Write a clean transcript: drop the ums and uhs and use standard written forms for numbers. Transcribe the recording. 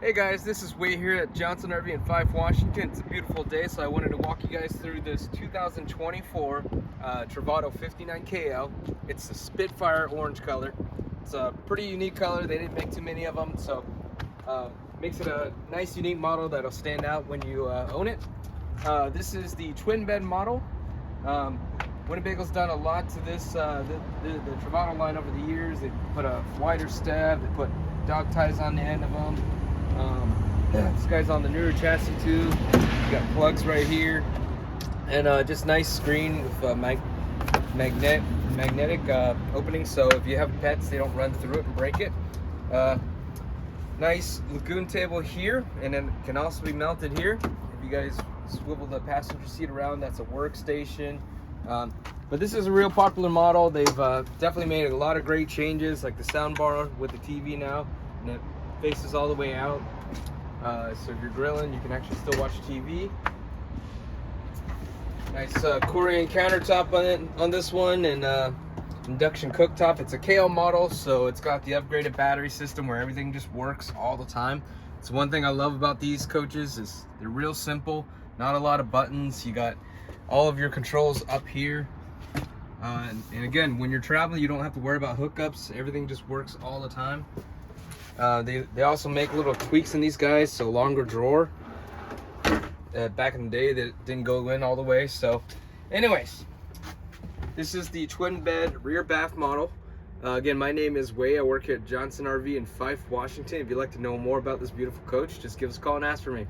Hey guys, this is Way here at Johnson RV in Fife, Washington. It's a beautiful day, so I wanted to walk you guys through this 2024 Travato 59KL. It's the Spitfire orange color. It's a pretty unique color. They didn't make too many of them, so makes it a nice, unique model that'll stand out when you own it. This is the twin bed model. Winnebago's done a lot to this, the Travato line over the years. They put a wider stab, they put dog ties on the end of them. This guy's on the newer chassis too. You got plugs right here, and just nice screen with magnetic openings, so if you have pets, they don't run through it and break it. Nice lagoon table here, and then it can also be mounted here. If you guys swivel the passenger seat around, that's a workstation. But this is a real popular model. They've definitely made a lot of great changes, like the sound bar with the TV now, and it faces all the way out. So if you're grilling, you can actually still watch TV. Nice Korean countertop on this one, and induction cooktop. It's a KL model, so it's got the upgraded battery system where everything just works all the time. It's one thing I love about these coaches is they're real simple, not a lot of buttons. You got all of your controls up here. And again, when you're traveling, you don't have to worry about hookups. Everything just works all the time. They also make little tweaks in these guys, so longer drawer. Back in the day, that didn't go in all the way. So, anyways, this is the twin bed rear bath model. Again, my name is Way. I work here at Johnson RV in Fife, Washington. If you'd like to know more about this beautiful coach, just give us a call and ask for me.